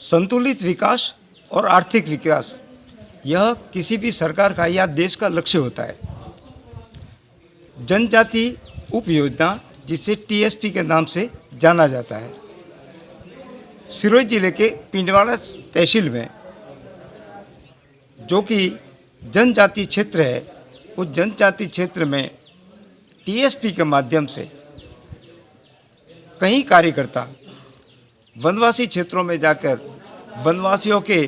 संतुलित विकास और आर्थिक विकास, यह किसी भी सरकार का या देश का लक्ष्य होता है। जनजाति उप योजना, जिसे टीएसपी के नाम से जाना जाता है, सिरोही जिले के पिंडवाड़ा तहसील में जो कि जनजाति क्षेत्र है, उस जनजाति क्षेत्र में टीएसपी के माध्यम से कई कार्यकर्ता वनवासी क्षेत्रों में जाकर वनवासियों के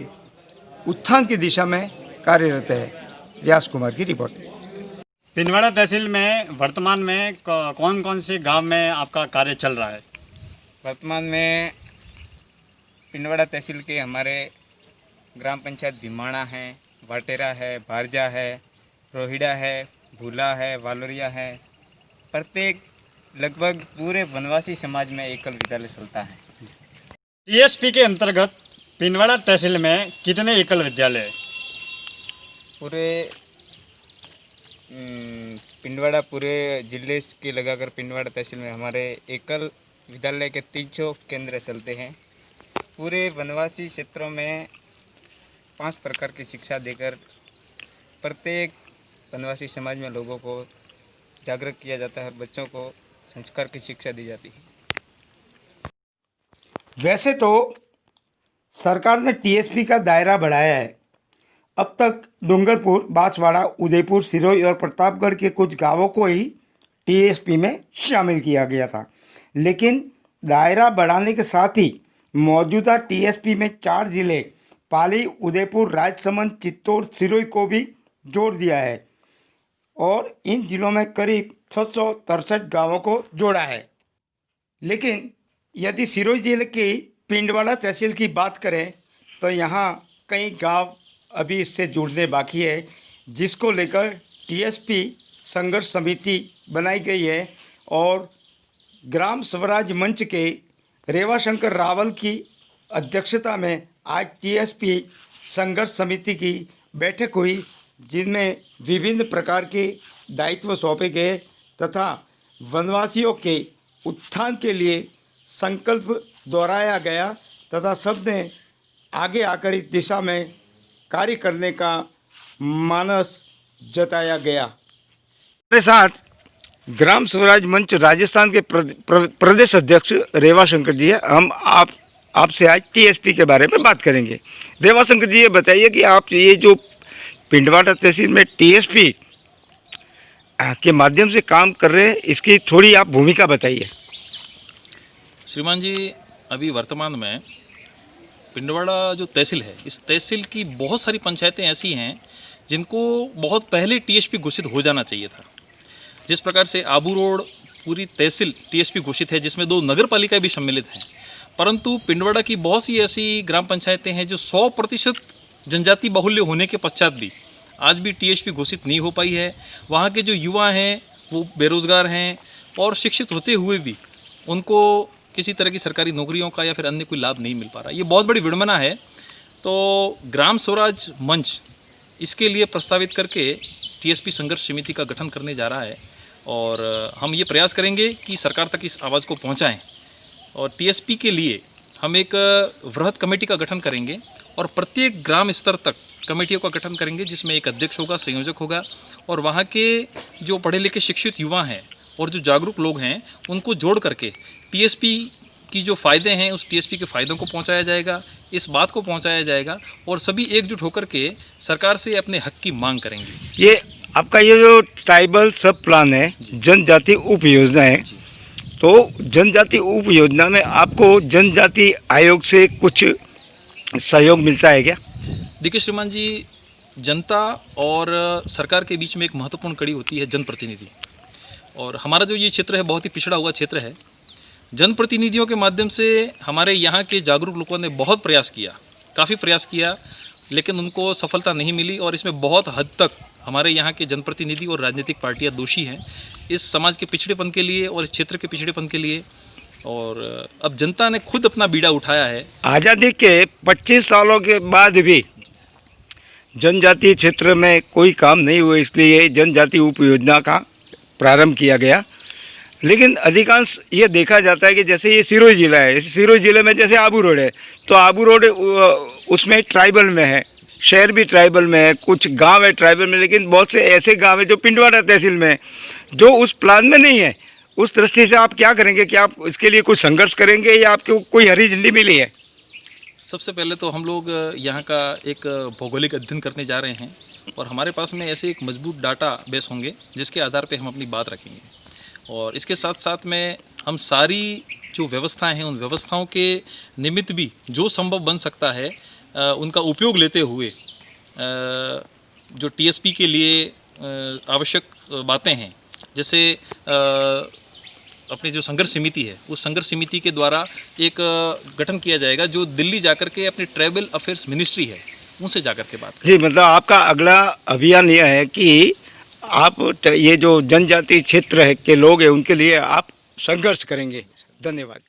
उत्थान की दिशा में कार्यरत है। व्यास कुमार की रिपोर्ट। पिंडवाड़ा तहसील में वर्तमान में कौन कौन से गांव में आपका कार्य चल रहा है? वर्तमान में पिंडवाड़ा तहसील के हमारे ग्राम पंचायत भीमाणा है, वाटेरा है, भारजा है, रोहिड़ा है, भूला है, वालोरिया है। प्रत्येक लगभग पूरे वनवासी समाज में एकल विद्यालय चलता है। टीएसपी के अंतर्गत पिंडवाड़ा तहसील में कितने एकल विद्यालय हैं? पूरे पिंडवाड़ा पूरे जिले के लगाकर पिंडवाड़ा तहसील में हमारे एकल विद्यालय के 300 केंद्र चलते हैं। पूरे वनवासी क्षेत्रों में 5 प्रकार की शिक्षा देकर प्रत्येक वनवासी समाज में लोगों को जागरूक किया जाता है। बच्चों को संस्कार की शिक्षा दी जाती है। वैसे तो सरकार ने टीएसपी का दायरा बढ़ाया है। अब तक डूंगरपुर, बांसवाड़ा, उदयपुर, सिरोही और प्रतापगढ़ के कुछ गांवों को ही टीएसपी में शामिल किया गया था, लेकिन दायरा बढ़ाने के साथ ही मौजूदा टीएसपी में 4 जिले पाली, उदयपुर, राजसमंद, चित्तौड़, सिरोही को भी जोड़ दिया है और इन जिलों में करीब 663 गाँवों को जोड़ा है। लेकिन यदि सिरोही जिले की पिंडवाड़ा तहसील की बात करें तो यहाँ कई गांव अभी इससे जुड़ने बाकी है, जिसको लेकर टीएसपी संघर्ष समिति बनाई गई है और ग्राम स्वराज मंच के रेवाशंकर रावल की अध्यक्षता में आज टीएसपी संघर्ष समिति की बैठक हुई, जिनमें विभिन्न प्रकार के दायित्व सौंपे गए तथा वनवासियों के उत्थान के लिए संकल्प दोहराया गया तथा सबने आगे आकर इस दिशा में कार्य करने का मानस जताया गया। मेरे साथ ग्राम स्वराज मंच राजस्थान के प्रदेश अध्यक्ष रेवाशंकर जी है। हम आपसे आज टीएसपी के बारे में बात करेंगे। रेवाशंकर जी, ये बताइए कि आप ये जो पिंडवाड़ा तहसील में टीएसपी के माध्यम से काम कर रहे हैं, इसकी थोड़ी आप भूमिका बताइए। श्रीमान जी, अभी वर्तमान में पिंडवाड़ा जो तहसील है, इस तहसील की बहुत सारी पंचायतें ऐसी हैं जिनको बहुत पहले टीएसपी घोषित हो जाना चाहिए था। जिस प्रकार से आबू रोड पूरी तहसील टीएसपी घोषित है, जिसमें 2 नगर पालिका भी सम्मिलित हैं, परंतु पिंडवाड़ा की बहुत सी ऐसी ग्राम पंचायतें हैं जो 100% जनजाति बाहुल्य होने के पश्चात भी आज भी टीएसपी घोषित नहीं हो पाई है। वहाँ के जो युवा हैं वो बेरोज़गार हैं और शिक्षित होते हुए भी उनको किसी तरह की सरकारी नौकरियों का या फिर अन्य कोई लाभ नहीं मिल पा रहा। ये बहुत बड़ी विडंबना है। तो ग्राम स्वराज मंच इसके लिए प्रस्तावित करके टीएसपी संघर्ष समिति का गठन करने जा रहा है और हम ये प्रयास करेंगे कि सरकार तक इस आवाज़ को पहुंचाएं और टीएसपी के लिए हम एक वृहद कमेटी का गठन करेंगे और प्रत्येक ग्राम स्तर तक कमेटियों का गठन करेंगे, जिसमें एक अध्यक्ष होगा, संयोजक होगा और वहाँ के जो पढ़े लिखे शिक्षित युवा हैं और जो जागरूक लोग हैं उनको जोड़ करके टीएसपी की जो फ़ायदे हैं उस टीएसपी के फ़ायदों को पहुंचाया जाएगा, इस बात को पहुंचाया जाएगा और सभी एकजुट होकर के सरकार से अपने हक की मांग करेंगे। ये आपका ये जो ट्राइबल सब प्लान है, जनजाति उप योजना है, तो जनजाति उप योजना में आपको जनजाति आयोग से कुछ सहयोग मिलता है क्या? देखिए श्रीमान जी, जनता और सरकार के बीच में एक महत्वपूर्ण कड़ी होती है जनप्रतिनिधि, और हमारा जो ये क्षेत्र है बहुत ही पिछड़ा हुआ क्षेत्र है। जनप्रतिनिधियों के माध्यम से हमारे यहाँ के जागरूक लोगों ने बहुत प्रयास किया, काफ़ी प्रयास किया, लेकिन उनको सफलता नहीं मिली और इसमें बहुत हद तक हमारे यहाँ के जनप्रतिनिधि और राजनीतिक पार्टियाँ दोषी हैं इस समाज के पिछड़ेपन के लिए और इस क्षेत्र के पिछड़ेपन के लिए। और अब जनता ने खुद अपना बीड़ा उठाया है। आज़ादी के 25 सालों के बाद भी जनजातीय क्षेत्र में कोई काम नहीं हुआ, इसलिए जनजाति उप योजना का प्रारंभ किया गया। लेकिन अधिकांश ये देखा जाता है कि जैसे ये सिरोही ज़िला है, इस सिरोही ज़िले में जैसे आबू रोड है, तो आबू रोड उसमें ट्राइबल में है, शहर भी ट्राइबल में है, कुछ गांव है ट्राइबल में, लेकिन बहुत से ऐसे गांव है जो पिंडवाड़ा तहसील में है, जो उस प्लान में नहीं है। उस दृष्टि से आप क्या करेंगे? क्या आप इसके लिए कुछ संघर्ष करेंगे या आपको कोई हरी झंडी मिली है? सबसे पहले तो हम लोग यहाँ का एक भौगोलिक अध्ययन करने जा रहे हैं और हमारे पास में ऐसे एक मजबूत डाटा बेस होंगे जिसके आधार पे हम अपनी बात रखेंगे। और इसके साथ साथ में हम सारी जो व्यवस्थाएं हैं उन व्यवस्थाओं के निमित्त भी जो संभव बन सकता है उनका उपयोग लेते हुए जो टीएसपी के लिए आवश्यक बातें हैं, जैसे अपनी जो संघर्ष समिति है उस संघर्ष समिति के द्वारा एक गठन किया जाएगा जो दिल्ली जाकर के अपनी ट्राइबल अफेयर्स मिनिस्ट्री है उनसे जाकर के बात जी, मतलब आपका अगला अभियान यह है कि आप ये जो जनजाति क्षेत्र है के लोग हैं उनके लिए आप संघर्ष करेंगे। धन्यवाद।